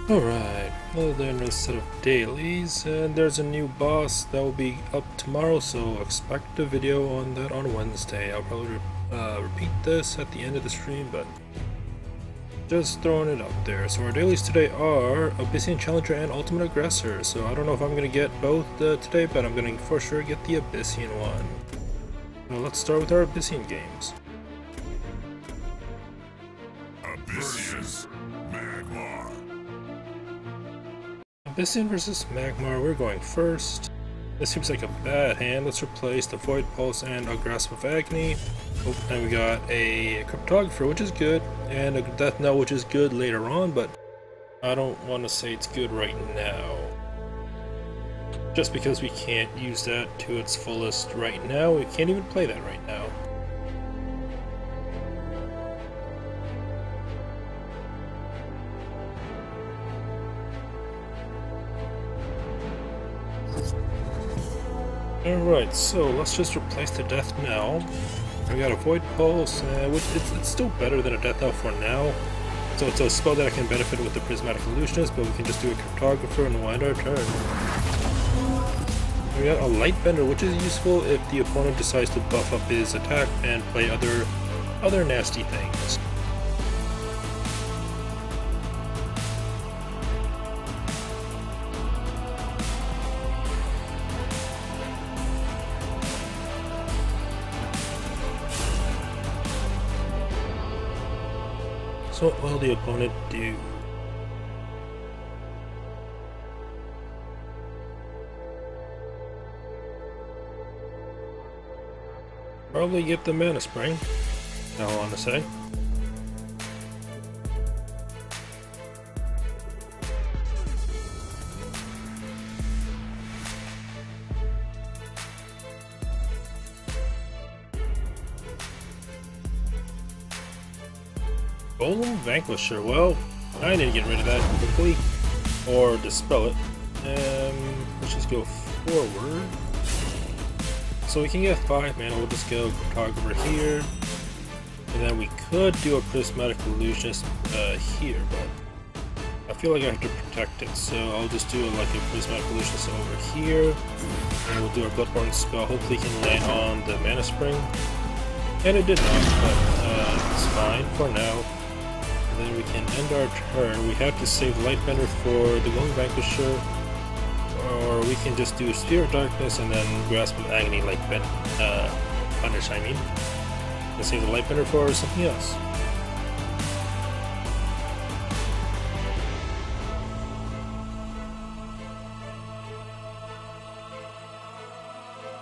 Alright, well there's a set of dailies, and there's a new boss that will be up tomorrow, so expect a video on that on Wednesday. I'll probably repeat this at the end of the stream, but just throwing it out there. So our dailies today are Abyssinian Challenger and Ultimate Aggressor, so I don't know if I'm going to get both today, but I'm going to for sure get the Abyssinian one. Well, let's start with our Abyssinian games. Abyssinian versus Magmar, we're going first. This seems like a bad hand. Let's replace the Void Pulse and a Grasp of Agony. Oh, and we got a Cryptographer, which is good, and a Death Knell, which is good later on, but I don't want to say it's good right now. Just because we can't use that to its fullest right now, we can't even play that right now. Alright, so let's just replace the Death Knell. We got a Void Pulse, which it's still better than a Death Knell for now. So it's a spell that I can benefit with the Prismatic Illusionist, but we can just do a Cryptographer and wind our turn. We got a Light Bender, which is useful if the opponent decides to buff up his attack and play other nasty things. So what will the opponent do? Probably get the Mana Spring, I want to say. Golem Vanquisher, well, I need to get rid of that quickly, or dispel it. Let's just go forward. So we can get 5 mana, we'll just go Cryptographer here, and then we could do a Prismatic Illusionist here, but I feel like I have to protect it, so I'll just do like a Prismatic Illusionist over here, and we'll do our Bloodborne spell, hopefully it can land on the Mana Spring, and it did not, but it's fine for now. And then we can end our turn. We have to save Lightbender for the Golem Vanquisher, or we can just do Sphere of Darkness and then Grasp of Agony Punish, I mean. Let's save the Lightbender for something else.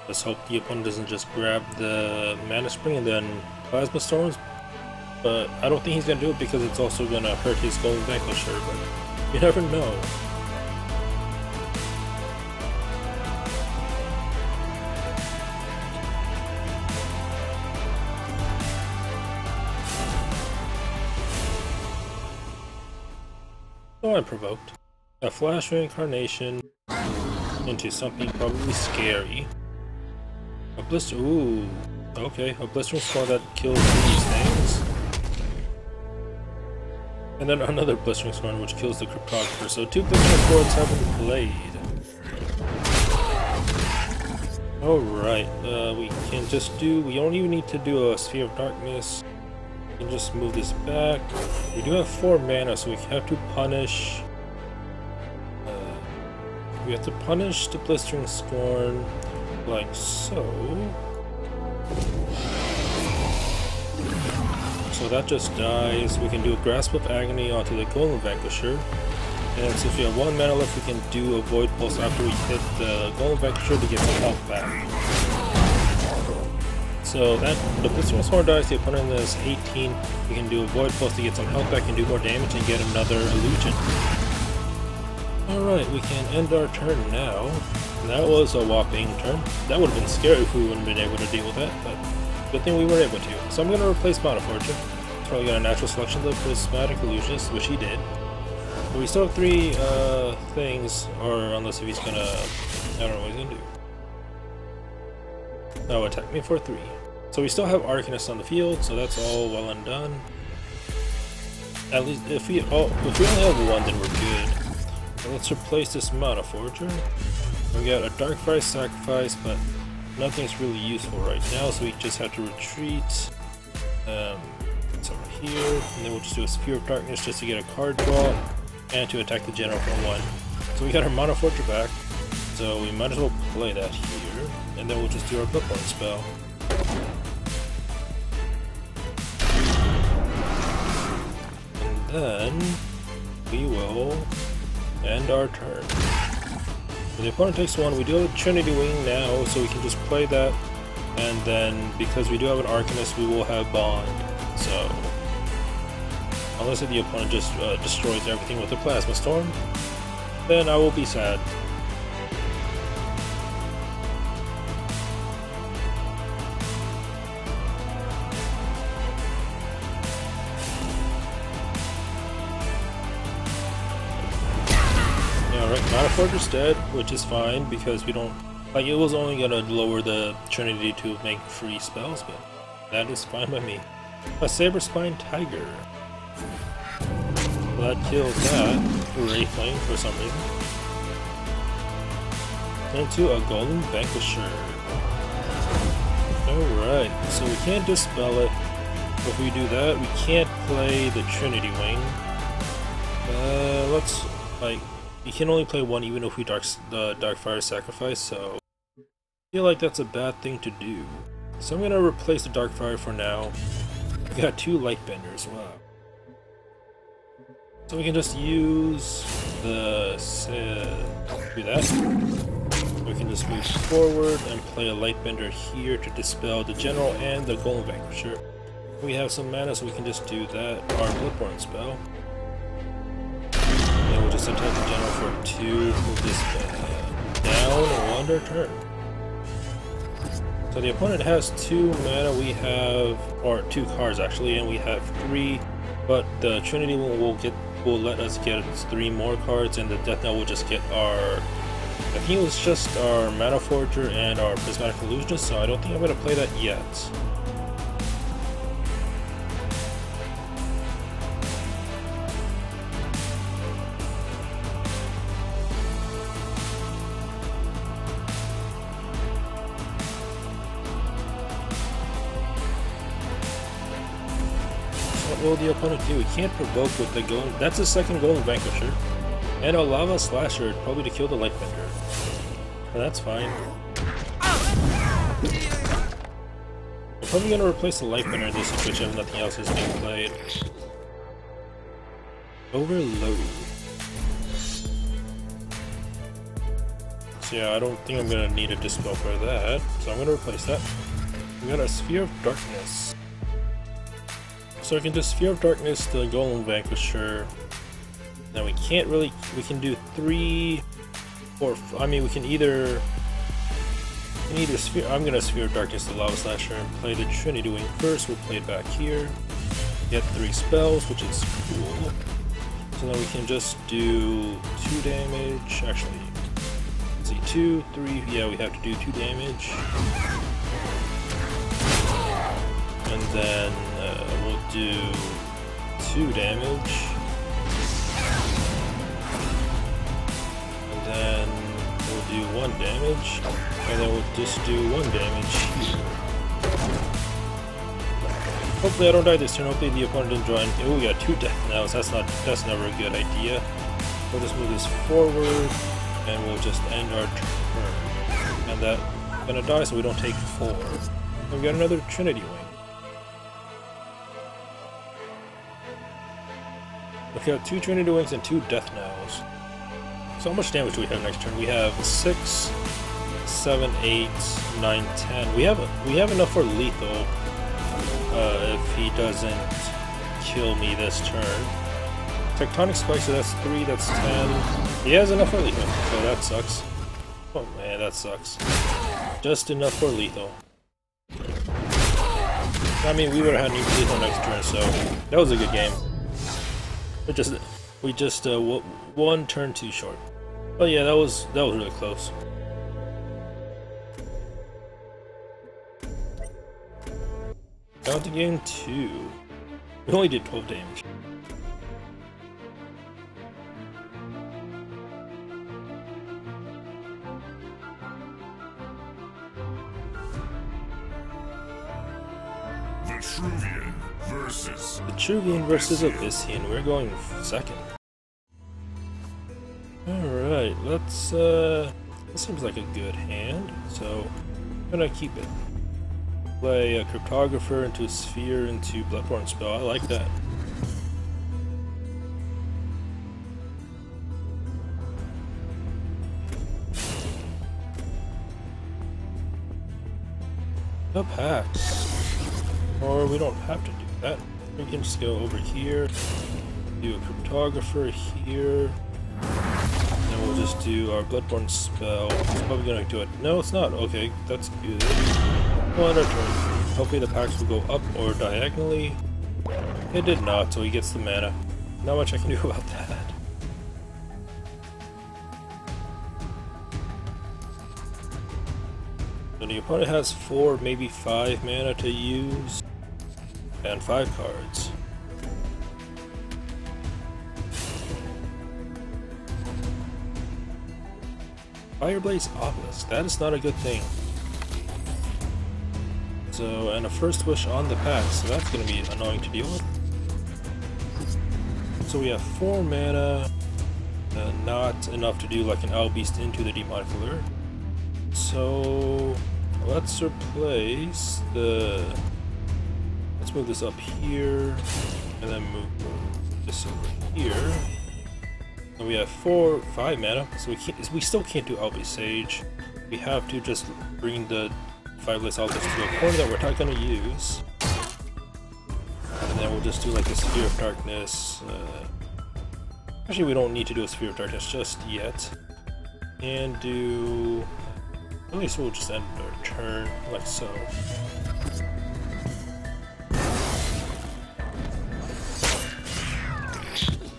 Let's hope the opponent doesn't just grab the Mana Spring and then Plasma Storms, but I don't think he's going to do it because it's also going to hurt his Golem Vanquisher, but you never know. So I'm provoked. A Flash Reincarnation into something probably scary. A Blister, ooh, okay, a Blistering Swarm that kills these things. And then another Blistering Swarm which kills the Cryptographer, so 2 Blistering Swords have been played. Alright, we can just do, we don't even need to do a Sphere of Darkness. We can just move this back. We do have 4 mana, so we have to punish. We have to punish the Blistering Scorn, like so. So that just dies. We can do a Grasp of Agony onto the Golem Vanquisher. And since we have 1 mana left, we can do a Void Pulse after we hit the Golem Vanquisher to get some health back. So that the Blistering Swarm dies, the opponent is 18. We can do a Void Pulse to get some health back and do more damage and get another illusion. Alright, we can end our turn now. That was a whopping turn. That would have been scary if we wouldn't have been able to deal with that, but good thing we were able to. So I'm going to replace Mana Fortune. Probably got a natural selection of the Prismatic Illusionist, which he did. But we still have 3 things, or unless if he's going to, I don't know what he's going to do. Oh, attack me for 3. So we still have Arcanist on the field, so that's all well and done. At least if we only have 1, then we're good. So let's replace this Mana Forger. We got a Darkfire Sacrifice, but nothing's really useful right now, so we just have to retreat. It's over here, and then we'll just do a Sphere of Darkness just to get a card draw and to attack the General for 1. So we got our Mana Forger back, so we might as well play that here, and then we'll just do our Bloodborne spell. And then we will end our turn. When the opponent takes 1, we do have a Trinity Wing now, so we can just play that, and then because we do have an Arcanist, we will have Bond. So unless the opponent just destroys everything with a Plasma Storm, then I will be sad. Mana Forger's dead, which is fine because we don't like it was only gonna lower the Trinity to make free spells, but that is fine by me. A Saber Spine Tiger. Well, that kills that. Wraithling for some reason. Into a Golden Vanquisher. Alright, so we can't dispel it. If we do that, we can't play the Trinity Wing. Let's like. You can only play 1 even if we Darkfire Sacrifice, so I feel like that's a bad thing to do. So I'm going to replace the Darkfire for now. We got 2 Lightbenders, wow. So we can just use the... do that. We can just move forward and play a Lightbender here to dispel the General and the Golden Vanquisher. We have some mana, so we can just do that, our Bloodborne spell. We'll just attack the General for 2, move this down, and we'll end our turn. So the opponent has 2 mana, we have, or 2 cards actually, and we have 3, but the Trinity will let us get 3 more cards, and the Death Knell will just get our, I think it was just our Mana Forger and our Prismatic Illusionist, so I don't think I'm going to play that yet. What will the opponent do? He can't provoke with the Golden... That's a second Golden Vanquisher. And a Lava Slasher, probably to kill the Lightbender. But that's fine. We're probably going to replace the Lightbender in this situation if nothing else is being played. Overload. So yeah, I don't think I'm going to need a Dispel for that. So I'm going to replace that. We got a Sphere of Darkness. So I can just Sphere of Darkness the Golem Vanquisher. Now we can't really, we can do 3 or, I mean we can either Sphere, I'm gonna Sphere of Darkness the Lava Slasher and play the Trinity Wing first. We'll play it back here. Get 3 spells, which is cool. So now we can just do 2 damage, actually, let's see, 2, 3, yeah we have to do 2 damage. And then we'll do 2 damage. And then we'll do 1 damage. And then we'll just do 1 damage here. Hopefully I don't die this turn. Hopefully the opponent didn't draw in. Oh, we got 2 death nows. That's never a good idea. We'll just move this forward and we'll just end our turn. And that's gonna die so we don't take 4. And we got another Trinity Wing. We got 2 Trinity Wings and 2 Death Knells. So how much damage do we have next turn? We have 6, 7, 8, 9, 10. We have enough for lethal if he doesn't kill me this turn. Tectonic Spikes, so that's 3, that's 10. He has enough for lethal, so that sucks. Oh man, that sucks. Just enough for lethal. I mean, we would have had lethal next turn, so that was a good game. We just 1 turn too short. Oh yeah, that was really close. Down to game 2. We only did 12 damage. Vitruvian versus Abyssian. We're going second. Alright, let's this seems like a good hand, so I'm gonna keep it. Play a Cryptographer into a Sphere into Bloodborne spell. I like that. A Pax. Or we don't have to do that. We can just go over here, do a Cryptographer here, and we'll just do our Bloodborne spell. It's probably gonna do it. No, it's not. Okay, that's good. Well, our turn. Hopefully the Pax will go up or diagonally. It did not, so he gets the mana. Not much I can do about that. So the opponent has 4, maybe 5 mana to use, and 5 cards. Fireblaze Obelisk, that is not a good thing. So, and a First Wish on the Pax, so that's going to be annoying to deal with. So we have 4 mana, not enough to do like an Owl Beast into the Demonic Allure. So, let's replace the... Let's move this up here, and then move this over here. And we have 5 mana, so we still can't do Owl Beast Sage. We have to just bring the Fireblaze Obelisk to a corner that we're not going to use. And then we'll just do like a Sphere of Darkness. Actually, we don't need to do a Sphere of Darkness just yet. And do... At least we'll just end our turn, like so.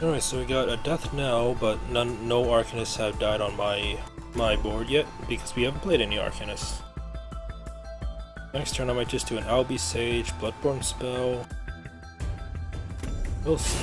Alright, so we got a Death Knell, but no Arcanists have died on my board yet, because we haven't played any Arcanists. Next turn I might just do an Owl Beast Sage, Bloodborne spell. We'll see.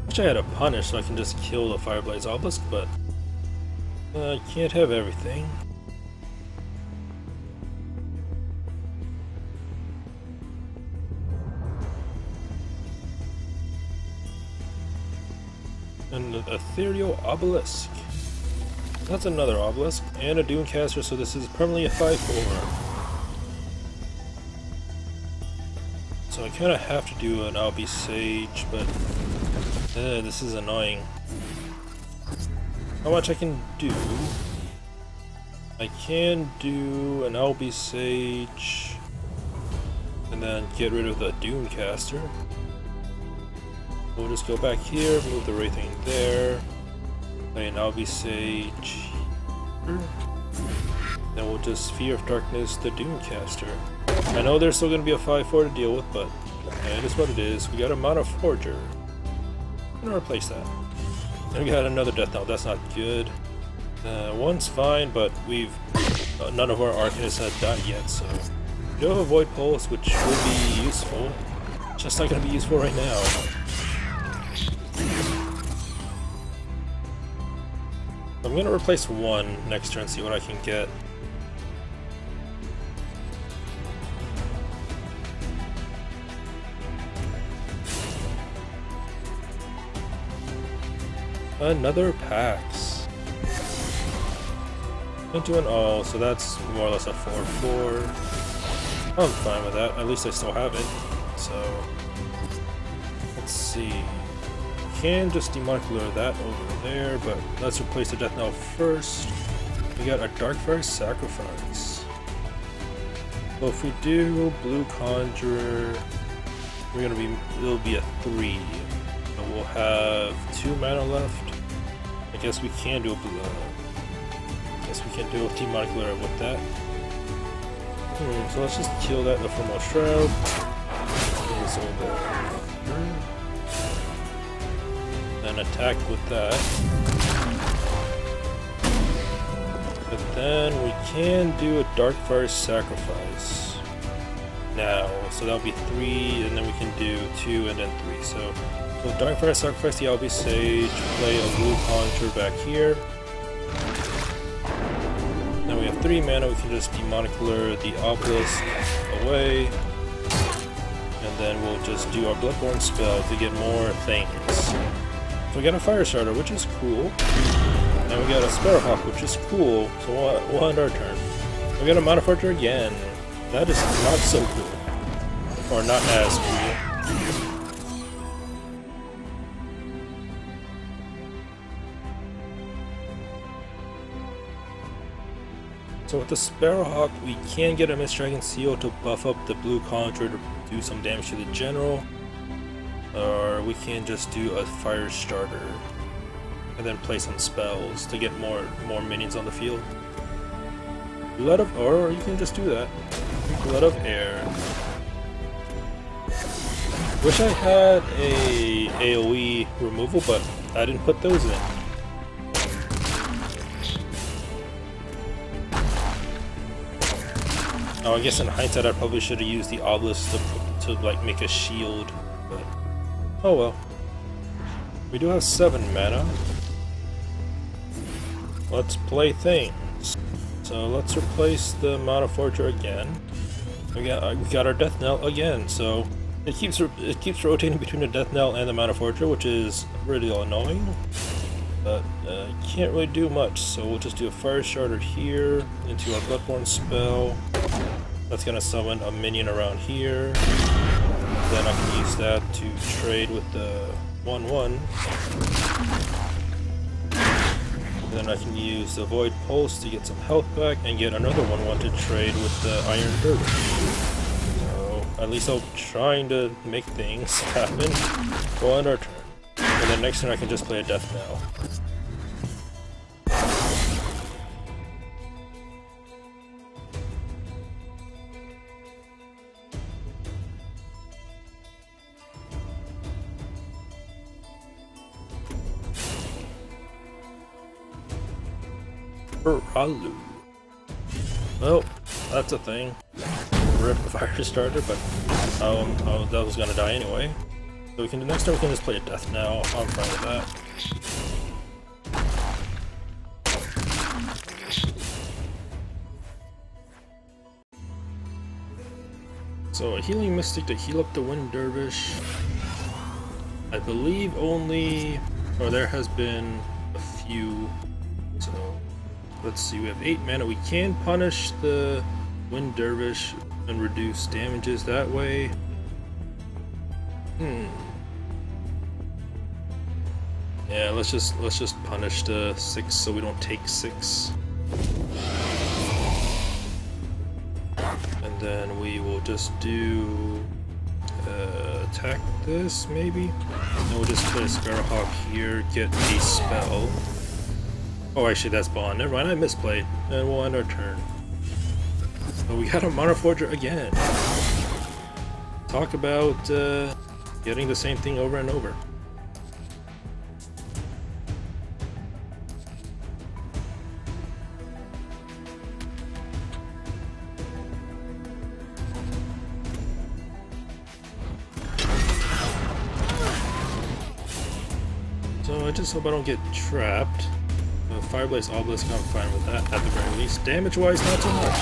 Wish I had a Punish so I can just kill the Fireblaze Obelisk, but I can't have everything. An Ethereal Obelisk. That's another Obelisk, and a Dunecaster, so this is permanently a 5/4. So I kind of have to do an Owl Beast Sage, but this is annoying. How much I can do? I can do an Owl Beast Sage, and then get rid of the Dunecaster. We'll just go back here, move the Wraithwing there, play an Owl Beast Sage here. Then we'll just Sphere of Darkness the Dunecaster. I know there's still going to be a 5/4 to deal with, but it is what it is. We got a Mana Forger. I'm going to replace that. And we got another Death Knell. That's not good. One's fine, but none of our Arcanists have died yet, so we do have a Void Pulse, which will be useful. Just not going to be useful right now. I'm going to replace one next turn, see what I can get. Another Pax. Into an all, so that's more or less a 4/4. I'm fine with that, at least I still have it. So, let's see. Can just Demonic Lure that over there, but let's replace the Death Knell first. We got a Darkfire Sacrifice. So if we do Blue Conjurer, it'll be a 3. So we'll have 2 mana left. I guess we can do a Demonic Lure with that. So let's just kill that in Ephemeral Shroud. Then attack with that. But then we can do a Darkfire Sacrifice. now. So that'll be 3, and then we can do 2 and then 3. So Dying Fire, sacrifice the Albi Sage, play a blue conjure back here. Now we have 3 mana, we can just demonocular the Obelisk away. And then we'll just do our Bloodborne spell to get more things. So we got a Fire Starter, which is cool. And we got a Sparrowhawk, which is cool. So we'll end our turn. We got a Mana Forger again. That is not so cool. Or not as cool. So with the Sparrowhawk, we can get a Mistdragon Seal to buff up the blue Conjure to do some damage to the general. Or we can just do a Fire Starter and then play some spells to get more minions on the field. Or you can just do that. Blood of Air. Wish I had a AoE removal, but I didn't put those in. Oh, I guess in hindsight I probably should have used the Obelisk to like make a shield, but oh well. We do have 7 mana. Let's play things. So let's replace the Mana Forger again. We got our Death Knell again, so it keeps rotating between the Death Knell and the Mana Forger, which is really annoying. But can't really do much, so we'll just do a Fire Starter here into our Bloodborne spell. That's gonna summon a minion around here. Then I can use that to trade with the 1/1. Then I can use the Void Pulse to get some health back and get another 1/1 to trade with the Iron Dervish. So at least I'm trying to make things happen. We'll end our turn. And then next turn I can just play a Death Knell. Referral. Well, that's a thing. Rip the Fire Starter, but that was gonna die anyway. So we can next turn we can just play a Death Knell. I'm fine with that. So a Healing Mystic to heal up the Wind Dervish. I believe only, or there has been a few. So let's see, we have 8 mana. We can punish the Wind Dervish and reduce damages that way. Yeah, let's just punish the 6 so we don't take 6. And then we will just do attack this maybe. And we'll just play a Sparrowhawk here, get a spell. Oh, actually that's Bond. Never mind, I misplayed. And we'll end our turn. So we got a Mana Forger again. Talk about getting the same thing over and over. So I just hope I don't get trapped. Fireblaze Obelisk, I'm fine with that at the very least. Damage-wise, not so much.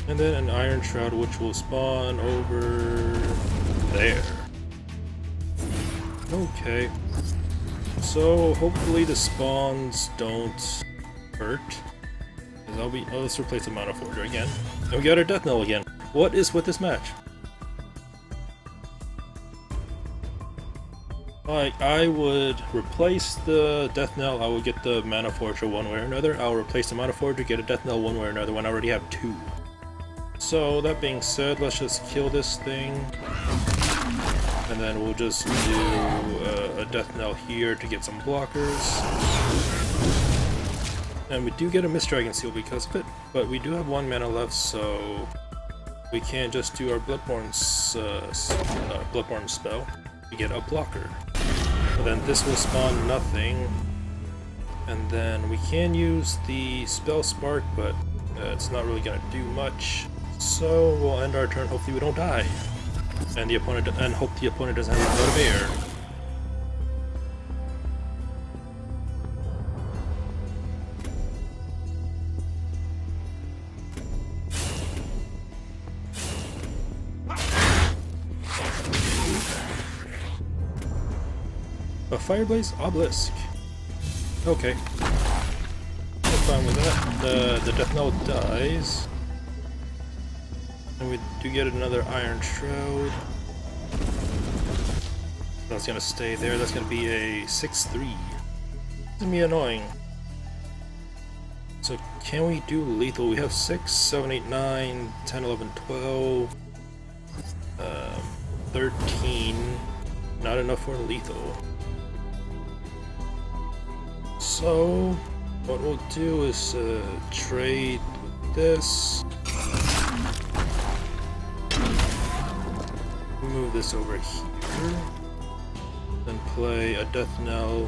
And then an Iron Shroud, which will spawn over there. Okay. So hopefully the spawns don't hurt. Let's replace the Mana Forger again. And we got our Death Knell again. What is with this match? Like, I would replace the Death Knell, I would get the Mana Forger one way or another. I'll replace the Mana Forger, get a Death Knell one way or another when I already have 2. So, that being said, let's just kill this thing. And then we'll just do a Death Knell here to get some blockers. And we do get a Mistdragon Seal because of it, but we do have 1 mana left, so we can't just do our Bloodborne spell. We get a blocker. And then this will spawn nothing. And then we can use the spell spark, but it's not really gonna do much. So we'll end our turn. Hopefully we don't die, and hope the opponent doesn't have a blood of air. A Fireblaze Obelisk. Okay. I'm fine with that. The Death Knell dies. And we do get another Iron Shroud. That's gonna stay there. That's gonna be a 6-3. It's gonna be annoying. So can we do lethal? We have 6, 7, 8, 9, 10, 11, 12, 13. Not enough for lethal. So what we'll do is trade with this. Move this over here. Then play a Death Knell.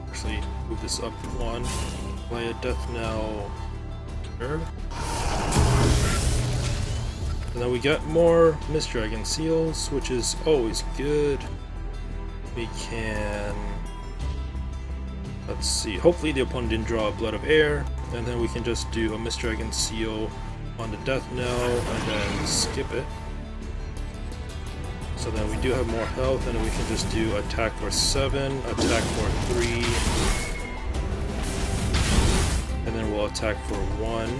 Actually, move this up 1. Play a Death Knell here. And then we got more Mist Dragon Seals, which is always good. We can... Let's see, hopefully the opponent didn't draw a Blood of Air, and then we can just do a Mist Dragon Seal on the Death Knell and then skip it. So then we do have more health, and then we can just do attack for 7, attack for 3, and then we'll attack for 1.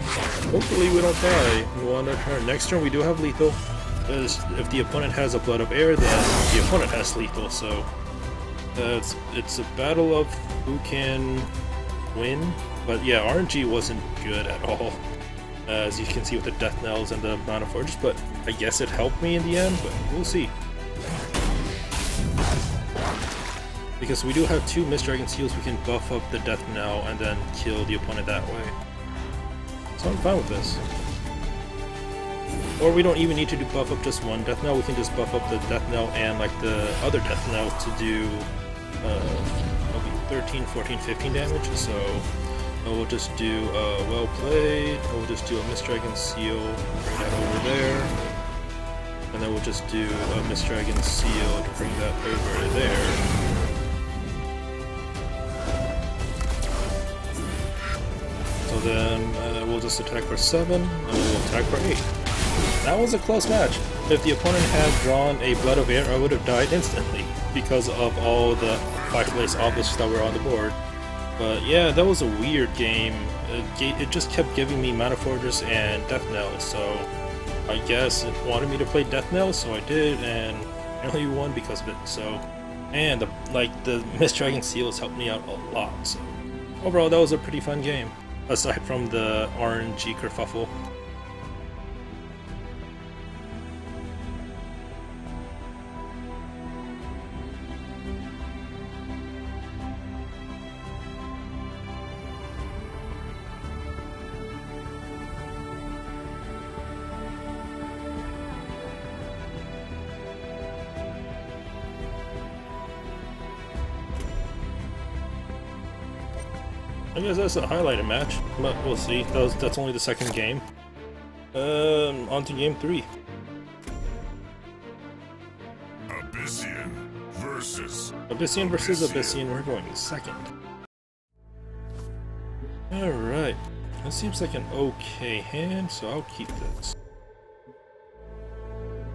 Hopefully we don't die. We'll end our turn. Next turn we do have lethal, because if the opponent has a Blood of Air, then the opponent has lethal, so it's a battle of who can win. But yeah, RNG wasn't good at all, as you can see with the Death Knells and the Mana Forges, but I guess it helped me in the end, but we'll see. Because we do have 2 Mist Dragon Seals, we can buff up the Death Knell and then kill the opponent that way. So I'm fine with this. Or we don't even need to buff up just one Death Knell, we can just buff up the Death Knell and like the other Death Knell to do 13, 14, 15 damage, so we'll just do Well Played, we'll just do a Mist Dragon Seal, bring that over there, and then we'll just do a Mist Dragon Seal to bring that over there. So then we'll just attack for 7, and we'll attack for 8. That was a close match. If the opponent had drawn a Blood of Air, I would have died instantly because of all the Fireblaze Obelisks that were on the board. But yeah, that was a weird game. It just kept giving me Mana Fortress and Death Knell, so I guess it wanted me to play Death Knell, so I did, and I only won because of it. So, and the Mist Dragon Seals helped me out a lot. So overall, that was a pretty fun game, aside from the RNG kerfuffle. I guess that's a highlighted match, but we'll see. That's only the second game. On to game 3. Abyssian versus Abyssian. We're going second. Alright. That seems like an okay hand, so I'll keep this.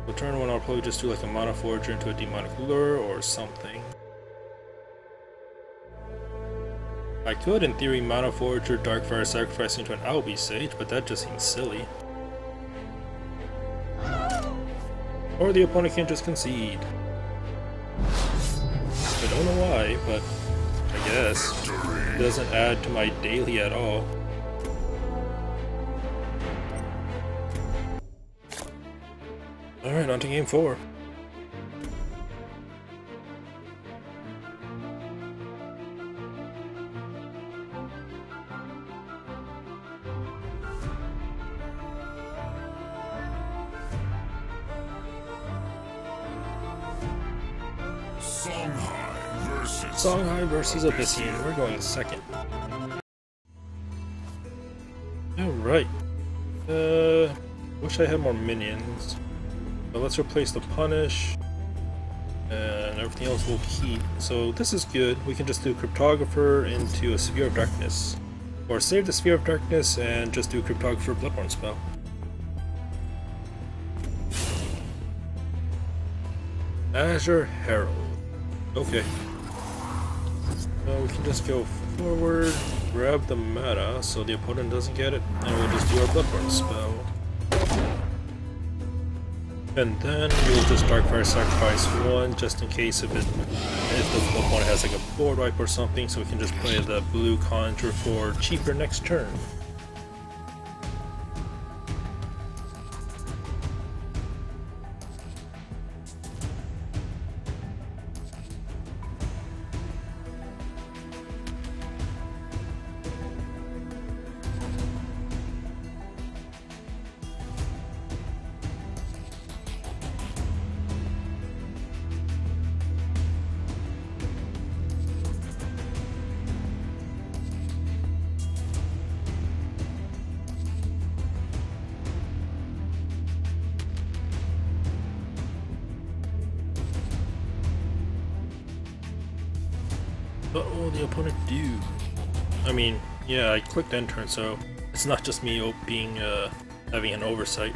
For turn 1, I'll probably just do like a Mana Forger into a Demonic Lure or something. I could, in theory, Mana Forger Darkfire Sacrifice into an Albi Sage, but that just seems silly. Or the opponent can just concede. I don't know why, but I guess it doesn't add to my daily at all. Alright, on to game 4. Songhai versus Abyssian. We're going second. Alright. Wish I had more minions. But let's replace the punish. And everything else will keep. So this is good. We can just do Cryptographer into a Sphere of Darkness. Or save the Sphere of Darkness and just do Cryptographer Bloodborne spell. Azure Herald. Okay. We can just go forward, grab the mana so the opponent doesn't get it, and we'll just do our Bloodborne spell. And then we'll just Darkfire Sacrifice 1 just in case if the opponent has like a board wipe or something, so we can just play the blue Conjure for cheaper next turn. What will the opponent do? I mean, yeah, I clicked enter, so it's not just me being having an oversight.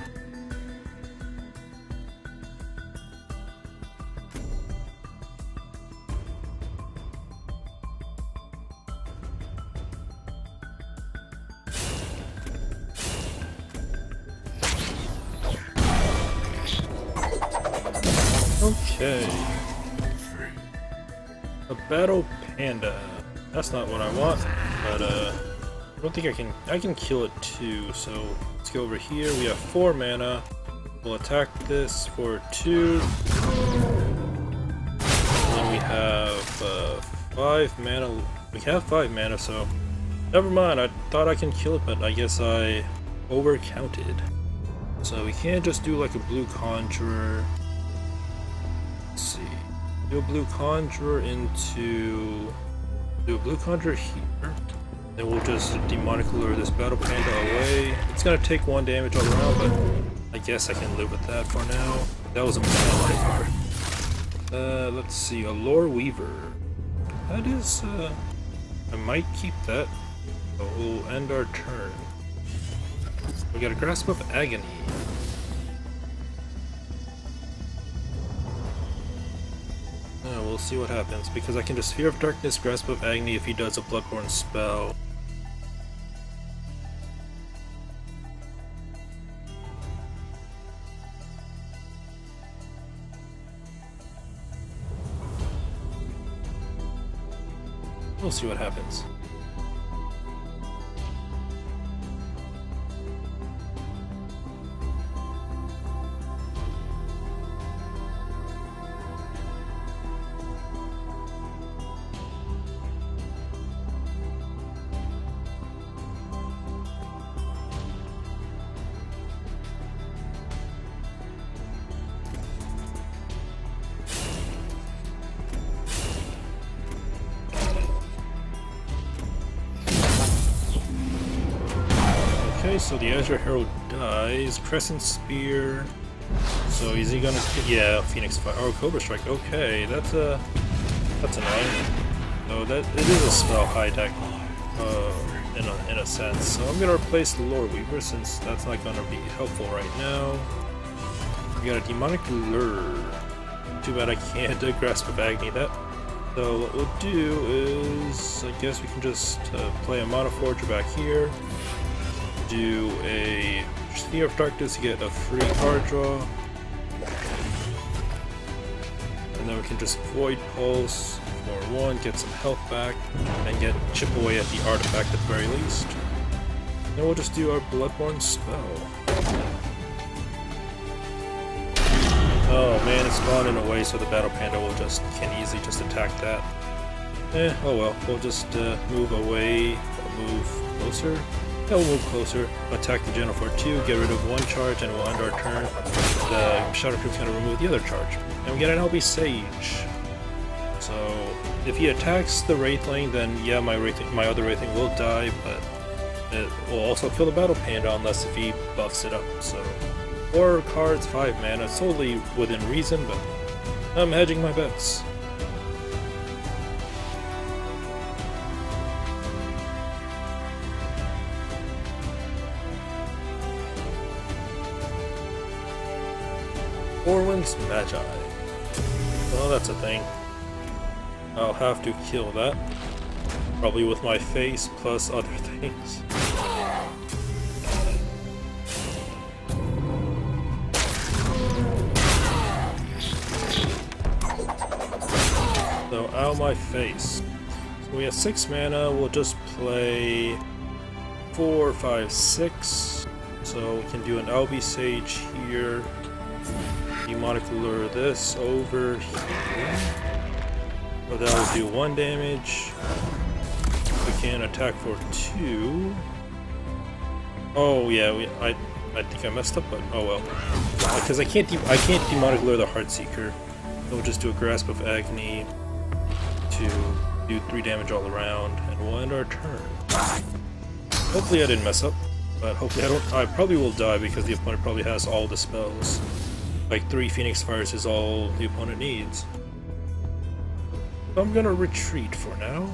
Okay. A battle panda. That's not what I want, but I don't think I can kill it too, so let's go over here. We have 4 mana. We'll attack this for 2. And then we have 5 mana. We have 5 mana, so never mind. I thought I can kill it, but I guess I overcounted. So we can't just do like a blue conjurer. Let's see. Do a blue conjurer into... Do a blue conjurer here. Then we'll just demonic lure this battle panda away. It's gonna take 1 damage all around, but I guess I can live with that for now. That was a mistake on my part. Let's see, a lore weaver. That is, I might keep that. But we'll end our turn. We got a grasp of agony. We'll see what happens, because I can just Sphere of Darkness, Grasp of Agony if he does a Bloodborne spell. We'll see what happens. Okay, so the Azure Herald dies. Crescent Spear. So is he gonna... Yeah, Phoenix Fire. Oh, Cobra Strike. Okay, that's annoying. So that it is a spell high deck, in a sense. So I'm gonna replace the Lore Weaver since that's not gonna be helpful right now. We got a Demonic Lure. Too bad I can't do Grasp of Agony that. So what we'll do is, I guess we can just play a Mana Forger back here. Do a Sphere of Darkness to get a free card draw. And then we can just Void Pulse for 1, get some health back, and chip away at the artifact at the very least. Then we'll just do our Bloodborne spell. Oh man, it's gone in a way so the Battle Panda can easily just attack that. Oh well, we'll just move away, move closer. Yeah, we'll move closer, attack the General for 2, get rid of 1 charge, and we'll end our turn. The Shadowproof's gonna remove the other charge. And we get an LB Sage. So, if he attacks the Wraithling, then yeah, my other Wraithling will die, but It will also kill the Battle Panda unless if he buffs it up, so 4 cards, 5 mana, totally within reason, but I'm hedging my bets. Orwin's Magi. Well, that's a thing. I'll have to kill that. Probably with my face plus other things. So, ow my face. So we have 6 mana, we'll just play 4, 5, 6. So we can do an Albi Sage here. Demonic Lure this over here. So that will do 1 damage. We can attack for 2. Oh yeah, I think I messed up, but oh well. Because I can't Demonic Lure the Heartseeker. We'll just do a Grasp of Agony to do 3 damage all around, and we'll end our turn. Hopefully I didn't mess up, but hopefully I don't. I probably will die because the opponent probably has all the spells. Like 3 Phoenix Fires is all the opponent needs. So I'm gonna retreat for now.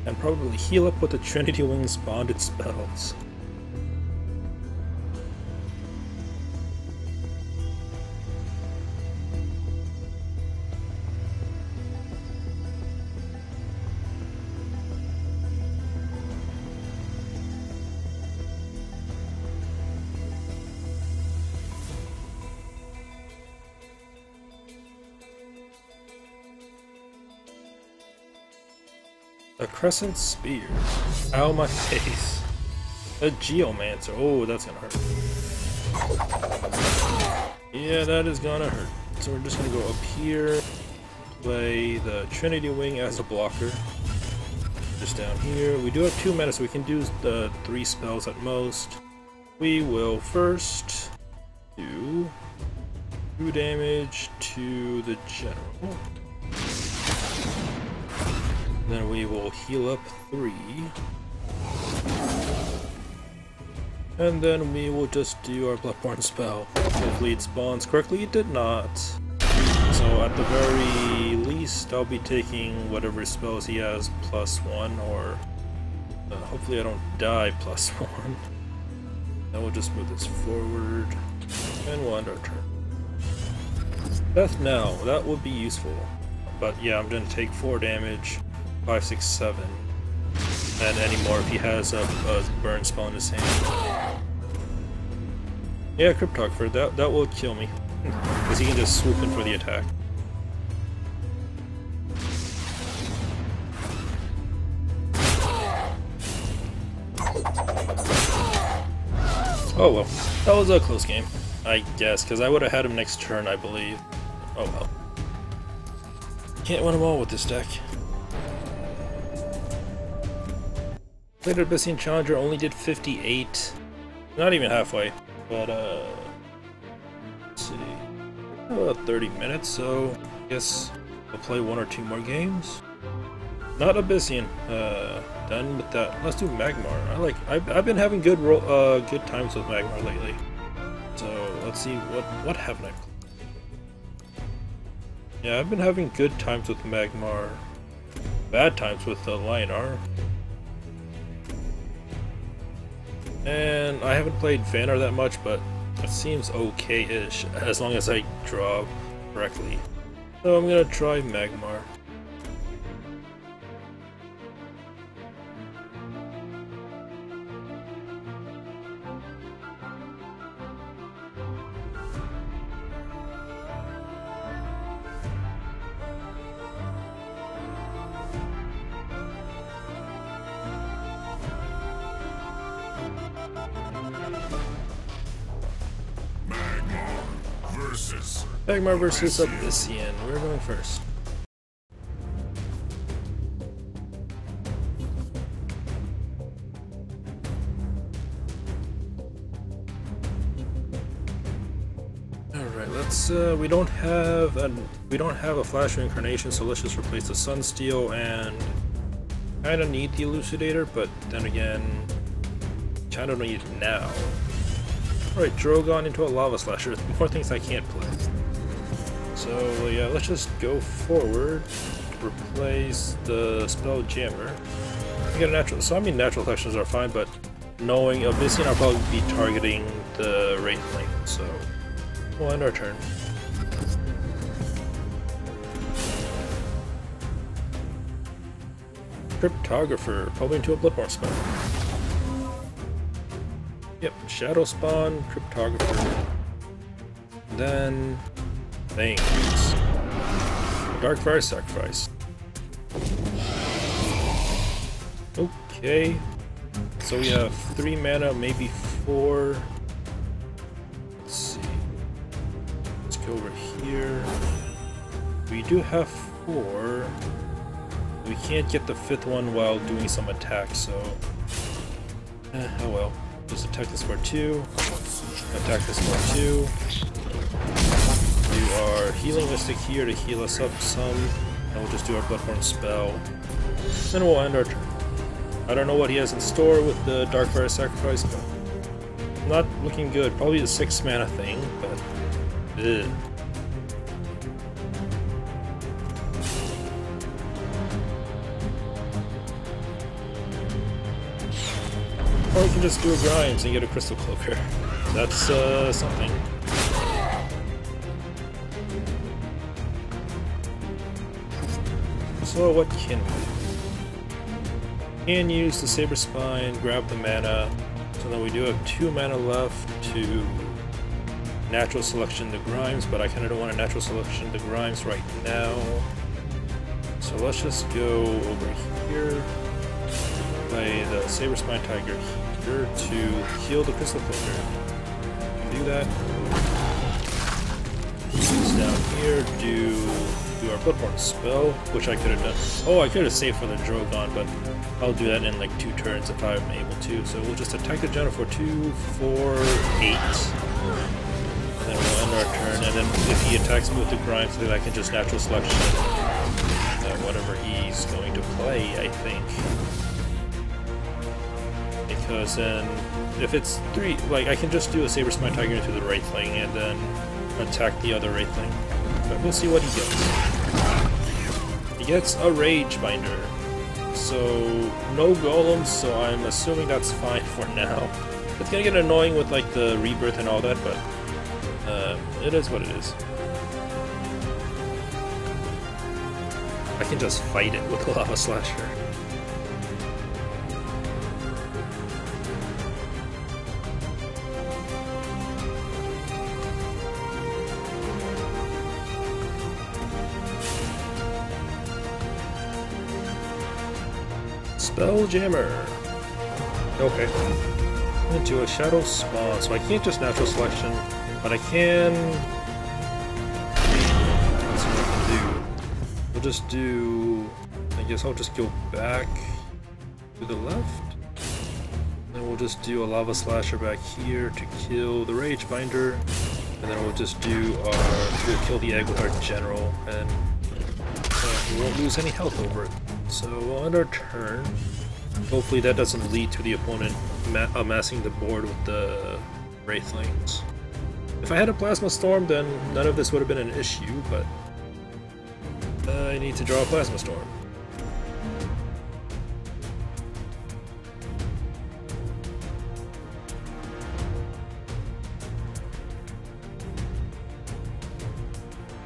And probably heal up with the Trinity Wings bonded spells. A Crescent Spear. Ow, my face. A Geomancer. Oh, that's gonna hurt. Yeah, that is gonna hurt. So we're just gonna go up here, play the Trinity Wing as a blocker. Just down here. We do have 2 mana, so we can do the 3 spells at most. We will first do 2 damage to the General. Then we will heal up 3. And then we will just do our Bloodborne spell. Hopefully it spawns correctly. It did not. So at the very least, I'll be taking whatever spells he has +1, or hopefully I don't die +1. Then we'll just move this forward, and we'll end our turn. Death Knell, that would be useful. But yeah, I'm going to take 4 damage. 5, 6, 7, and any more if he has a burn spell in his hand. Yeah, Cryptographer, that will kill me, because he can just swoop in for the attack. Oh well, that was a close game, I guess, because I would have had him next turn, I believe. Oh well. Can't win them all with this deck. Later Abyssian Challenger only did 58. Not even halfway. But let's see. About 30 minutes, so I guess I'll play 1 or 2 more games. Not Abyssian. Done with that. Let's do Magmar. I've been having good times with Magmar lately. So let's see what haven't I played? Yeah, I've been having good times with Magmar. Bad times with Lionar. And I haven't played Vanar that much, but it seems okay-ish, as long as I draw correctly. So I'm gonna try Magmar. Magmar versus Abyssian. We're going first. All right, let's. We don't have a Flash Reincarnation, so let's just replace the Sunsteel and Kinda need the Elucidator, but then again, kinda don't need it now. Alright, Drogon into a Lava Slasher. More things I can't play. So yeah, let's just go forward. Replace the Spell Jammer. We get a natural. So I mean, natural collections are fine, but knowing Abyssian, I'll probably be targeting the Wraithling. So we'll end our turn. Cryptographer, probably into a Bloodborne spell. Yep, Shadow Spawn, Cryptographer. Then things. Darkfire Sacrifice. Okay. So we have 3 mana, maybe 4. Let's see. Let's go over here. We do have 4. We can't get the 5th one while doing some attack, so... oh well. Just attack this for 2. Attack this for 2. Do our Healing Mystic here to heal us up some. And we'll just do our Bloodborne spell. Then we'll end our turn. I don't know what he has in store with the Darkfire Sacrifice, but... not looking good. Probably the 6 mana thing, but... ugh. Or we can just do a Grimes and get a Crystal Cloaker. That's, something. So what can we do? Can use the Saber Spine, grab the mana, so then we do have 2 mana left to natural selection the Grimes, but I kinda don't want to natural selection the Grimes right now. So let's just go over here. Play the Saber Spine Tiger here to heal the Crystal Cloaker. Do that. This down here, do our Bloodborne spell, which I could have done. Oh, I could have saved for the Drogon, but I'll do that in like 2 turns if I'm able to. So we'll just attack the General for 2, 4, 8. And then we'll end our turn, and then if he attacks me with the Grimes, then I can just natural selection whatever he's going to play, I think. Because then, if it's 3, like, I can just do a Saber Spine Tiger into the Wraithling and then attack the other Wraithling. But we'll see what he gets. He gets a Rage Binder. So, no Golems, so I'm assuming that's fine for now. It's gonna get annoying with, like, the Rebirth and all that, but it is what it is. I can just fight it with the Lava Slasher. Spell Jammer. Okay. Into a Shadow Spawn, so I can't just natural selection, but I can. Let's see what I can do. We'll just do. I guess I'll just go back to the left. Then we'll just do a Lava Slasher back here to kill the Rage Binder, and then we'll just do we'll kill the egg with our General, and we won't lose any health over it. So we'll end our turn. Hopefully that doesn't lead to the opponent amassing the board with the Wraithlings. If I had a Plasma Storm, then none of this would have been an issue, but I need to draw a Plasma Storm.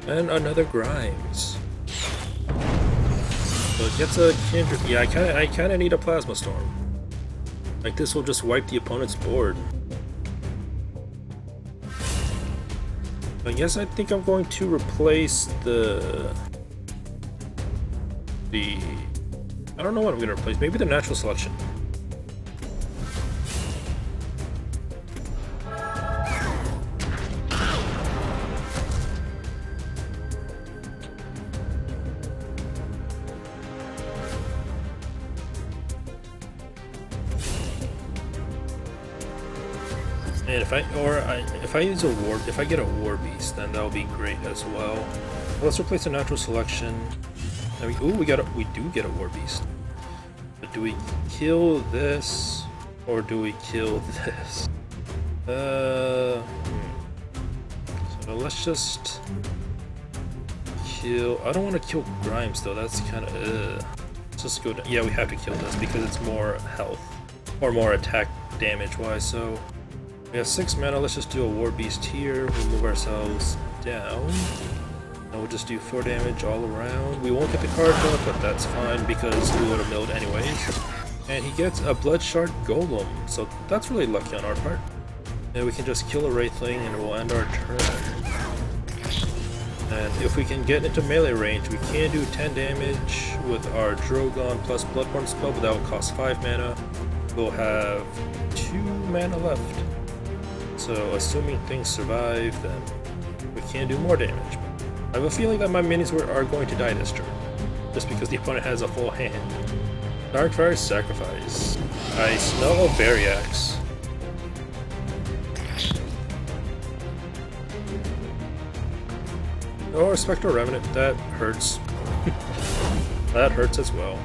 And another Grimes. So it gets a Kindred. Yeah, I kinda need a Plasma Storm. Like, this will just wipe the opponent's board. I guess I think I'm going to replace the I don't know what I'm gonna replace. Maybe the natural selection. And if I use a war, if I get a War Beast, then that'll be great as well. Let's replace a natural selection. I mean, ooh, we do get a War Beast. do we kill this or do we kill this? So let's just kill. I don't want to kill Grimes though. That's kind of. Let's just go down. Yeah, we have to kill this because it's more health or more attack damage wise. So we have 6 mana. Let's just do a War Beast here. We'll move ourselves down. And we'll just do 4 damage all around. We won't get the card draw, but that's fine because we would have milled anyways. And he gets a Bloodshard Golem, so that's really lucky on our part. And we can just kill a Wraithling and we'll end our turn. And if we can get into melee range, we can do 10 damage with our Drogon plus Bloodborne spell, but that will cost 5 mana. We'll have 2 mana left. So assuming things survive, then we can do more damage. I have a feeling that my minis are going to die this turn, just because the opponent has a full hand. Darkfire Sacrifice. I smell a Berry Axe. Or Spectral Remnant. That hurts. That hurts as well.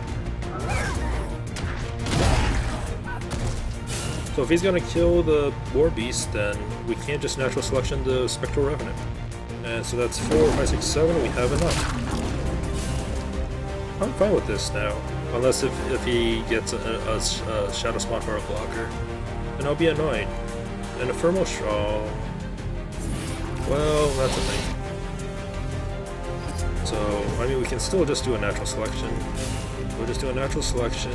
So if he's gonna kill the War Beast, then we can't just natural selection the Spectral Revenant. And so that's 4, 5, 6, 7, we have enough. I'm fine with this now. Unless if he gets a Shadow Spawn for a blocker. Then I'll be annoyed. And a Thermal Straw. Well, that's a thing. So, I mean, we can still just do a natural selection. We'll just do a natural selection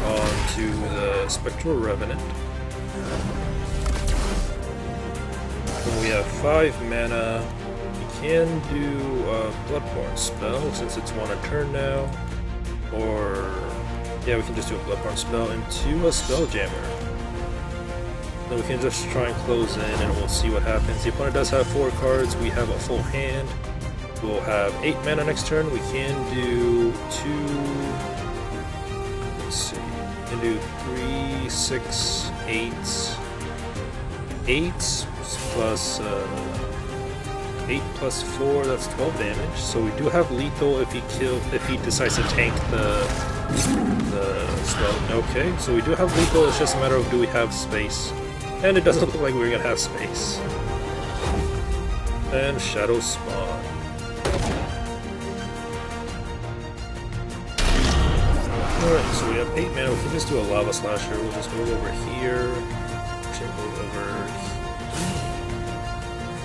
onto the Spectral Revenant. When we have 5 mana, we can do a Bloodborne spell since it's 1 a turn now. Or, yeah, we can just do a Bloodborne spell into a Spelljammer. Then we can just try and close in and we'll see what happens. The opponent does have 4 cards, we have a full hand. We'll have 8 mana next turn. We can do 2. Let's see. We can do 3, 6, 8. 8 plus 8 plus 4. That's 12 damage. So we do have lethal if he decides to tank the spell. Okay, so we do have lethal. It's just a matter of do we have space, and it doesn't look like we're gonna have space. And Shadow Spawn. Alright, so we have 8 mana, we can just do a Lava Slasher, we'll just move over here, actually move over here.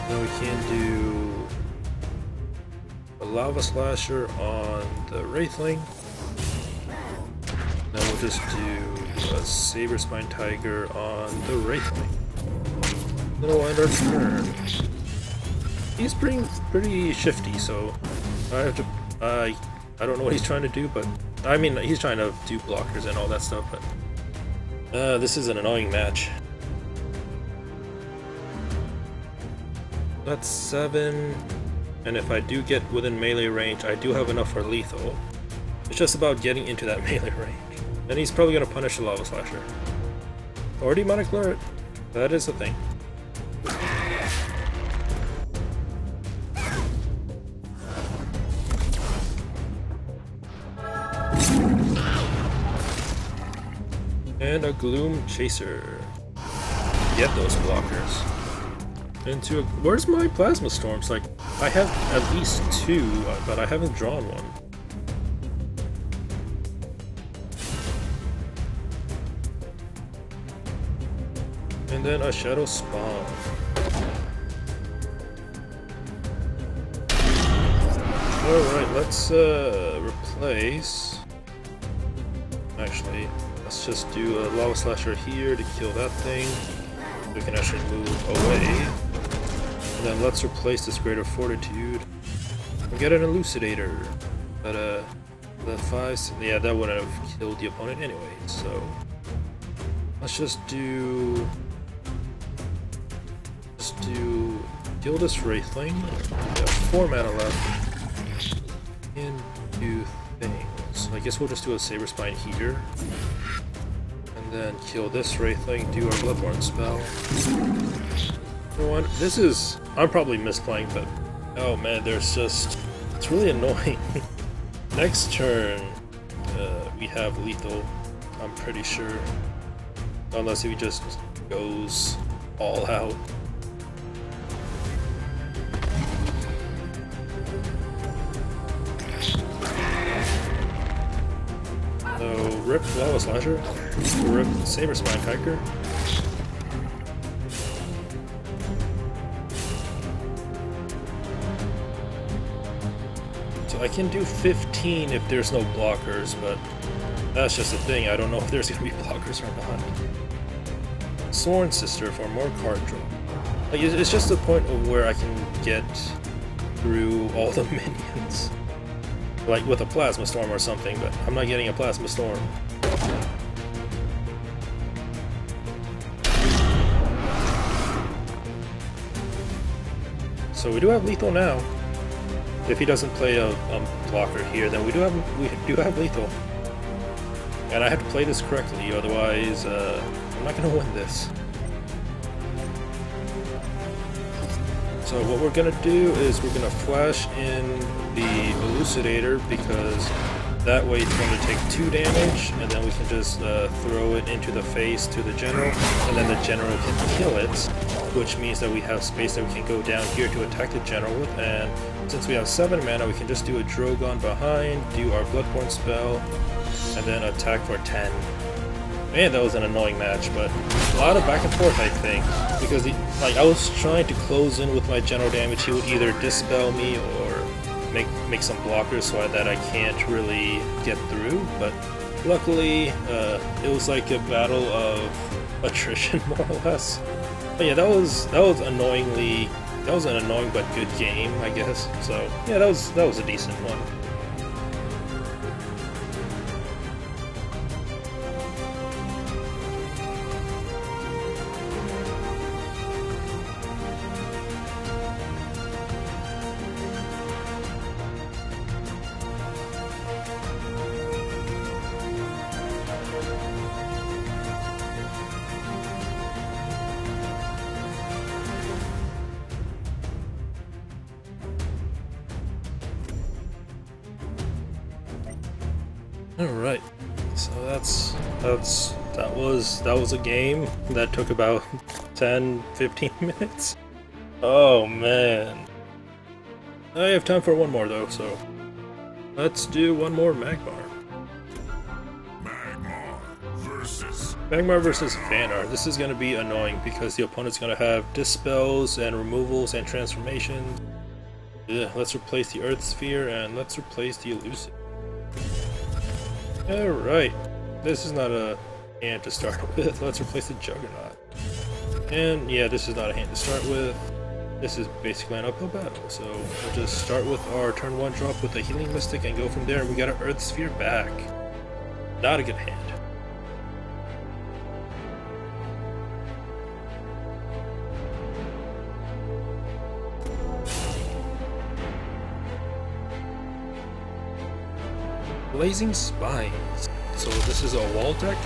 Then we can do a Lava Slasher on the Wraithling. Then we'll just do a Saber Spine Tiger on the Wraithling. Then we'll end our turn. He's pretty shifty, so I have to, I don't know what he's trying to do, but I mean, he's trying to do blockers and all that stuff, but this is an annoying match. That's 7, and if I do get within melee range, I do have enough for lethal. It's just about getting into that melee range. And he's probably going to punish the Lava Slasher. Or Demonic Lurret. That is the thing. And a Gloom Chaser. Get those blockers. Into a... Where's my Plasma Storms? Like, I have at least 2, but I haven't drawn one. And then a Shadow Spawn. Alright, let's replace... Actually... Let's just do a Lava Slasher here to kill that thing. We can actually move away. And then let's replace this Greater Fortitude. And get an Elucidator. But the 5, yeah, that wouldn't have killed the opponent anyway, so let's just do kill this Wraithling. We have 4 mana left. And do things. I guess we'll just do a Saber Spine here. And then kill this Wraithling, do our Bloodborne spell. This is... I'm probably misplaying, but... Oh man, there's just... It's really annoying. Next turn, we we have lethal, I'm pretty sure. Unless he just goes all out. So, rip Lava Slasher, rip Saber Spine Piker. So I can do 15 if there's no blockers, but that's just the thing, I don't know if there's gonna be blockers or not. Sworn Sister for more card draw. Like, it's just the point of where I can get through all the minions. Like with a Plasma Storm or something, but I'm not getting a Plasma Storm. So we do have lethal now. If he doesn't play a blocker here, then we do have lethal. And I have to play this correctly, otherwise I'm not going to win this. So what we're going to do is we're going to flash in the Elucidator, because that way it's going to take 2 damage, and then we can just throw it into the face to the general, and then the general can kill it, which means that we have space that we can go down here to attack the general with, and since we have 7 mana, we can just do a Drogon behind, do our Bloodborne spell, and then attack for 10. Man, that was an annoying match, but a lot of back and forth, I think, because I was trying to close in with my general damage. He would either dispel me or make some blockers so that I can't really get through, but luckily it was like a battle of attrition, more or less. But yeah, that was an annoying but good game, I guess. So yeah, that was a decent one. Alright, so that was a game that took about 10-15 minutes. Oh man. I have time for one more though, so let's do one more Magmar. Magmar versus Vanar. This is going to be annoying because the opponent's going to have dispels and removals and transformations. Yeah, let's replace the Earth Sphere and let's replace the Elusive. Alright, this is not a hand to start with. Let's replace the Juggernaut. And yeah, this is not a hand to start with. This is basically an uphill battle, so we'll just start with our turn 1 drop with the Healing Mystic and go from there. We got an Earth Sphere back. Not a good hand. Blazing Spines. So this is a wall deck?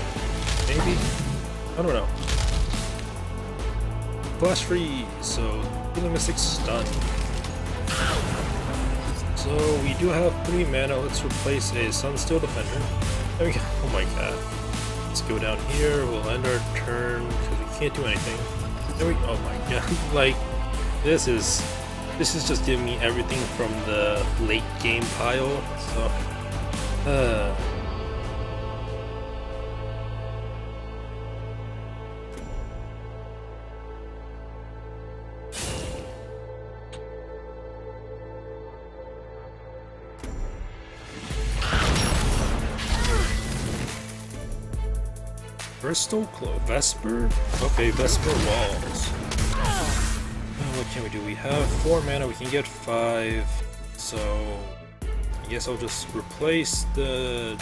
Maybe? I don't know. Flash Freeze. So Healing Mystic stun. So we do have 3 mana. Let's replace a Sunsteel Defender. There we go. Oh my god. Let's go down here. We'll end our turn because we can't do anything. There we go. Oh my god. Like, this is just giving me everything from the late game pile. So Crystal Claw, Vesper? Okay, Vesper Walls. What can we do? We have 4 mana, we can get 5, so I guess I'll just replace the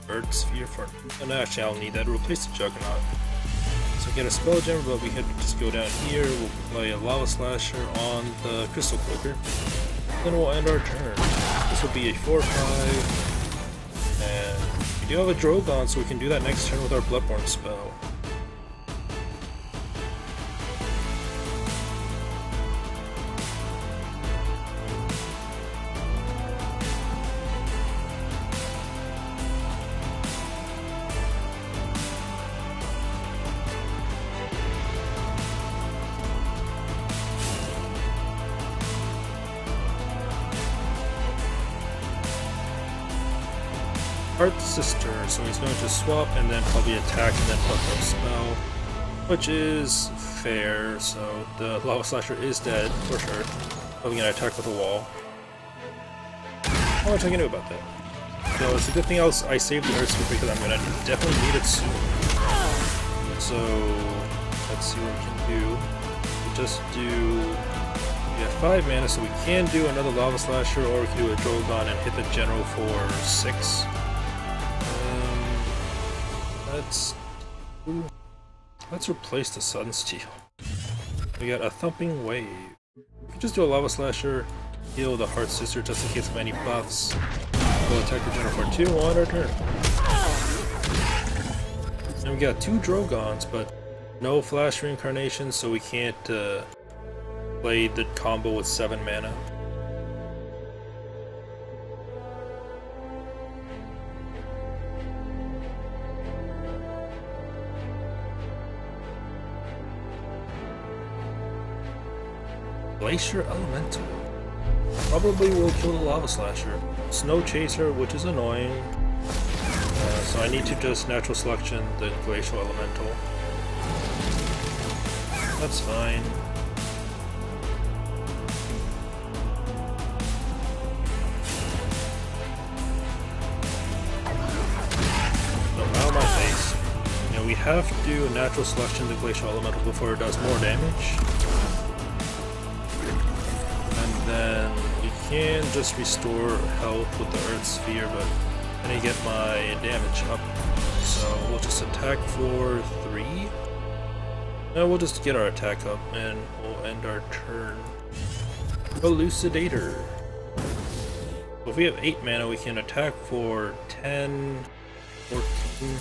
Earth Sphere for... Oh, actually, I'll need that to replace the Juggernaut. So get a Spell Gem, but we can just go down here, we'll play a Lava Slasher on the Crystal Cloaker. Then we'll end our turn. This will be a 4/5. And we do have a Drogon, so we can do that next turn with our Bloodborne spell. Heart Sister, so he's going to swap and then probably attack and then pluck up spell, which is fair. So the Lava Slasher is dead for sure. Probably gonna attack with a wall. Not much I can do about that. So it's a good thing I saved the Earth Sphere because I'm gonna definitely need it soon. So let's see what we can do. We'll just do, we have 5 mana, so we can do another Lava Slasher, or we can do a Drogon and hit the General for 6. Let's replace the Sunsteel. We got a Thumping Wave. We can just do a Lava Slasher, heal the Heart Sister just in case of any buffs. We'll attack the General for 2 on our turn. And we got 2 Drogons, but no Flash Reincarnation, so we can't play the combo with 7 mana. Glacier Elemental. Probably will kill the Lava Slasher. Snow Chaser, which is annoying. So I need to just natural selection the Glacial Elemental. That's fine. No, out of my face. You know, we have to do natural selection the Glacial Elemental before it does more damage. Then we can just restore health with the Earth Sphere, but I need to get my damage up. So we'll just attack for 3. No, we'll just get our attack up and we'll end our turn. Elucidator. So if we have 8 mana, we can attack for 10, 14.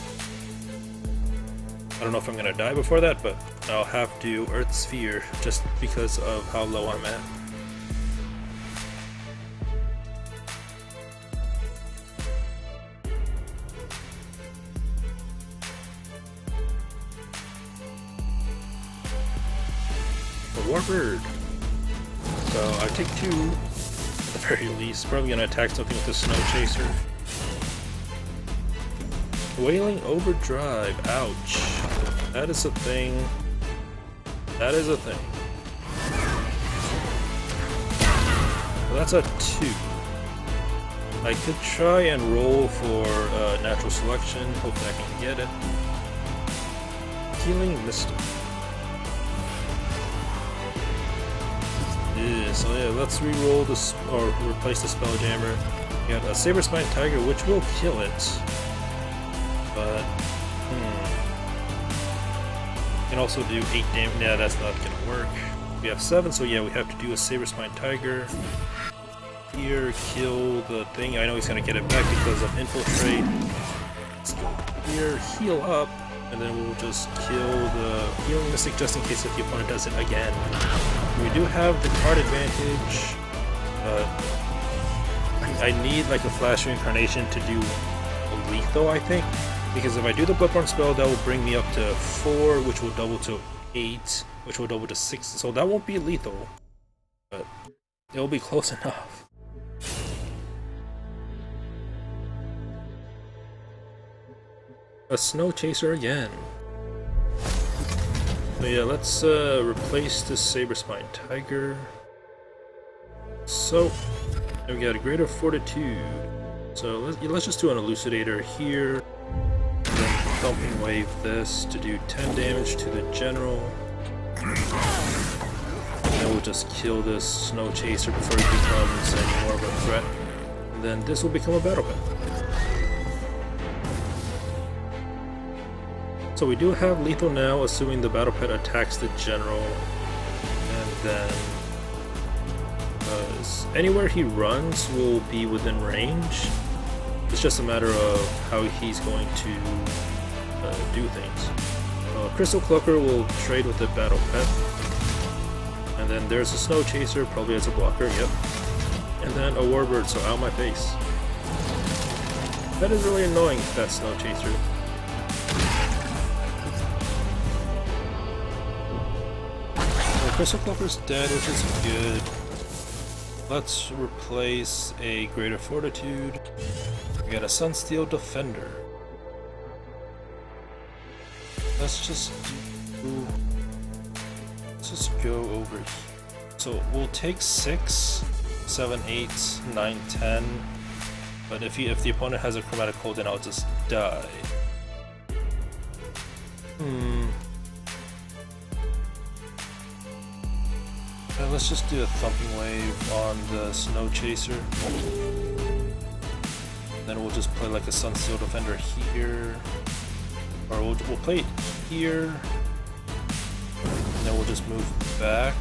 I don't know if I'm gonna die before that, but I'll have to Earth Sphere just because of how low I'm at. Warbird. So I take 2 at the very least. Probably gonna attack something with the Snow Chaser. Wailing Overdrive. Ouch. That is a thing. That is a thing. Well, that's a 2. I could try and roll for natural selection. Hopefully I can get it. Healing Mystic. Yeah, so yeah, let's re-roll this, or replace the Spelljammer. We got a Saber Spine Tiger, which will kill it. But, can also do 8 damage. Yeah, that's not gonna work. We have 7, so yeah, we have to do a Saber Spine Tiger. Here, kill the thing. I know he's gonna get it back because of Infiltrate. Let's go here, heal up, and then we'll just kill the Healing Mystic just in case if the opponent does it again. We do have the card advantage. I need like a Flash Reincarnation to do lethal, I think. Because if I do the Bloodborne spell, that will bring me up to 4, which will double to 8, which will double to 6. So that won't be lethal. But it'll be close enough. A Snow Chaser again. But yeah, let's replace this Saber Spine Tiger. So, we got a Greater Fortitude. So let's just do an Elucidator here. And then Thumping Wave this to do 10 damage to the General. And then we'll just kill this Snow Chaser before he becomes any more of a threat. And then this will become a Battle Pet. So we do have lethal now, assuming the Battle Pet attacks the General. And then anywhere he runs will be within range. It's just a matter of how he's going to do things. Crystal Cloaker will trade with the Battle Pet. And then there's a Snow Chaser, probably as a blocker, yep. And then a Warbird, so out of my face. That is really annoying, that Snow Chaser. Crystal Cloaker's dead, which is good. Let's replace a Greater Fortitude. We got a Sunsteel Defender. Let's just go over here. So we'll take 6, 7, 8, 9, 10. But if the opponent has a Chromatic Cold, then I'll just die. Let's just do a Thumping Wave on the Snow Chaser. Then we'll just play like a Sunsteel Defender here. Or we'll play it here. And then we'll just move back.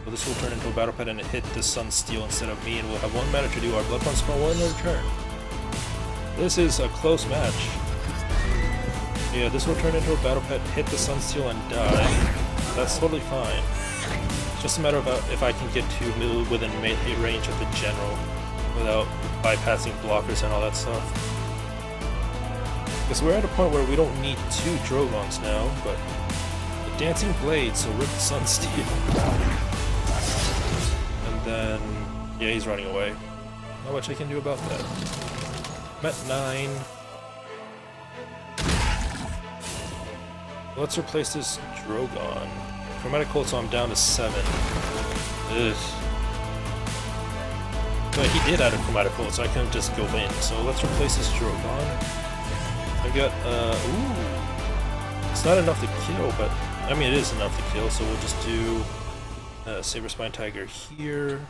So this will turn into a Battle Pet and hit the Sunsteel instead of me, and we'll have 1 mana to do our Bloodborne spell 1 in return. This is a close match. Yeah, this will turn into a Battle Pet, hit the Sunsteel, and die. That's totally fine. It's just a matter of if I can get to within melee range of the General without bypassing blockers and all that stuff. Because we're at a point where we don't need 2 Drogons now, but the Dancing Blade, so rip Sunsteel. And then, yeah, he's running away. Not much I can do about that. I'm at 9. Let's replace this Drogon. Chromatic Cold, so I'm down to 7. Ugh. But he did add a Chromatic Cold, so I couldn't just go in. So let's replace this Drogon. I've got, ooh. It's not enough to kill, but, I mean, it is enough to kill, so we'll just do Saber Spine Tiger here,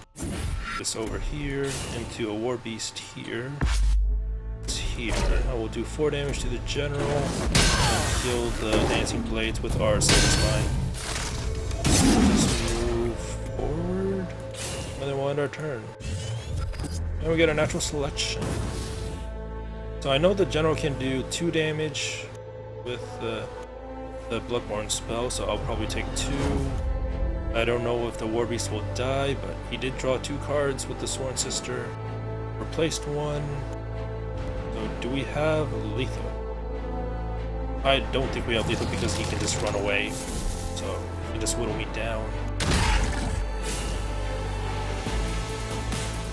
this over here, into a War Beast here. It's here. I will do 4 damage to the General, kill the Dancing Blades with our Saber Spine. Just move forward, and then we'll end our turn. And we get a Natural Selection. So I know the General can do 2 damage with the Bloodborne spell, so I'll probably take 2. I don't know if the War Beast will die, but he did draw 2 cards with the Sworn Sister. Replaced 1. So do we have lethal? I don't think we have lethal because he can just run away. So he can just whittle me down.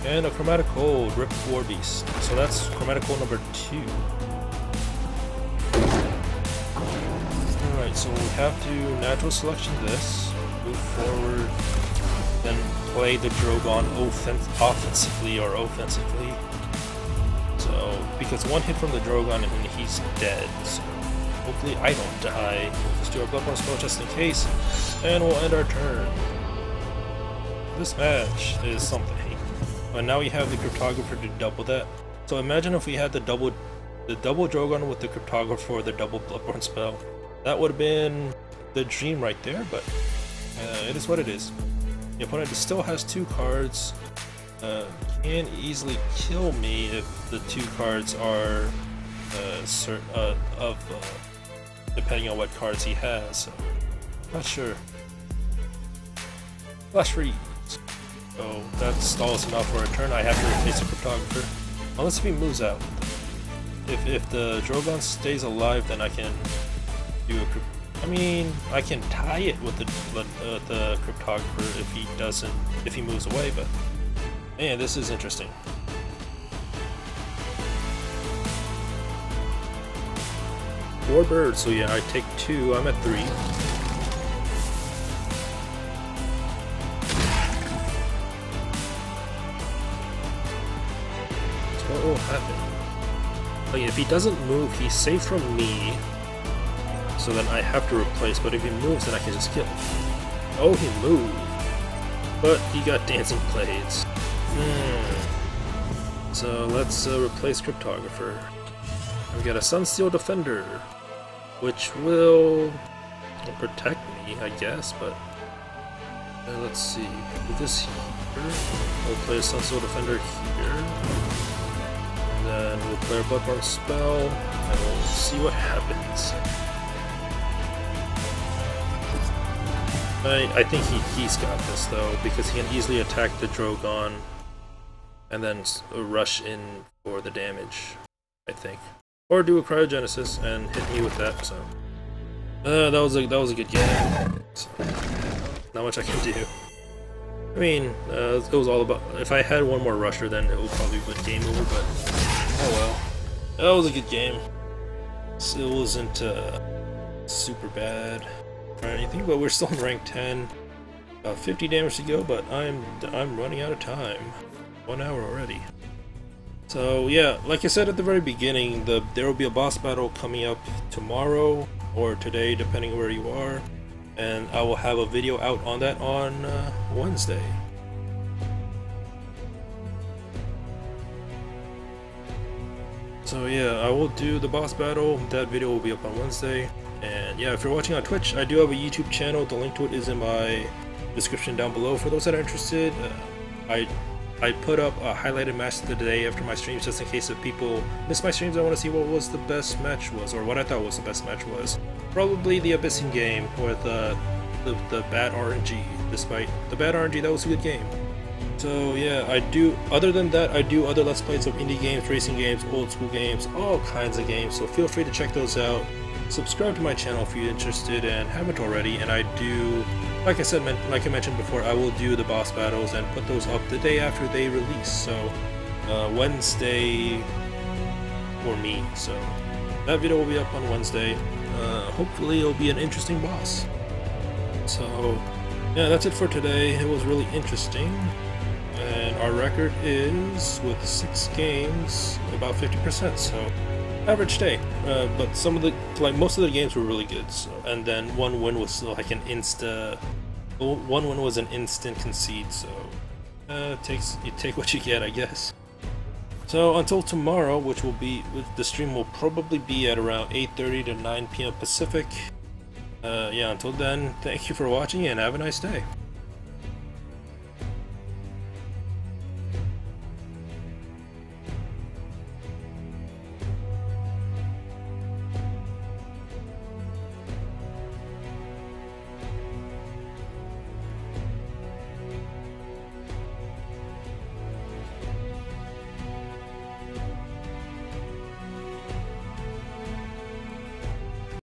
And a Chromatic Cold, Rip War Beast. So that's Chromatic Cold number 2. Alright, so we have to Natural Selection this, move forward, then play the Drogon offensively or offensively. So, because 1 hit from the Drogon and he's dead, so hopefully I don't die. We'll just do our Bloodborne spell just in case, and we'll end our turn. This match is something. And now we have the Cryptographer to double that. So imagine if we had the double Drogon with the Cryptographer or the double Bloodborne spell. That would have been the dream right there, but it is what it is. The opponent still has 2 cards. Can easily kill me if the 2 cards are depending on what cards he has. So not sure. Flash Freeze. So that stalls enough for a turn. I have to replace a Cryptographer. Unless if he moves out. If the Drogon stays alive, then I can do a I mean, I can tie it with the Cryptographer if he moves away, but man, this is interesting. Four birds, so yeah, I take 2, I'm at 3. What will happen? Like, if he doesn't move, he's safe from me. So then I have to replace, but if he moves, then I can just kill. Oh, he moved. But he got Dancing Blades. So let's replace Cryptographer. We got a Sunsteel Defender, which will protect me, I guess, but let's see. With this here, we'll play a Sunsteel Defender here. And then we'll play a Bloodborne spell, and we'll see what happens. I think he's got this, though, because he can easily attack the Drogon and then rush in for the damage, I think. Or do a Cryogenesis and hit me with that, so... that was a good game. So, not much I can do. I mean, it was all about, if I had one more rusher then it would probably be game over, but oh well. That was a good game. It wasn't super bad or anything, but we're still in rank 10. About 50 damage to go, but I'm running out of time. 1 hour already. So yeah, like I said at the very beginning, there will be a boss battle coming up tomorrow or today, depending where you are, and I will have a video out on that on Wednesday. So yeah, I will do the boss battle. That video will be up on Wednesday. And yeah, if you're watching on Twitch, I do have a YouTube channel. The link to it is in my description down below for those that are interested. I put up a highlighted match of the day after my streams, just in case if people miss my streams. I want to see what was the best match was, or what I thought was the best match was. Probably the Abyssian game with the bad RNG. Despite the bad RNG, that was a good game. So yeah, other than that, I do other Let's Plays of indie games, racing games, old school games, all kinds of games, so feel free to check those out. Subscribe to my channel if you're interested and haven't already, and I do, like I mentioned before, I will do the boss battles and put those up the day after they release, so Wednesday for me, so that video will be up on Wednesday. Hopefully it'll be an interesting boss. So yeah, that's it for today. It was really interesting, and our record is, with 6 games, about 50%, so average day. But some of the, like most of the games were really good, so, and then one win was like an one win was an instant concede, so you take what you get, I guess. So until tomorrow, which will be, the stream will probably be at around 8:30 to 9 p.m. Pacific. Yeah, until then, thank you for watching and have a nice day.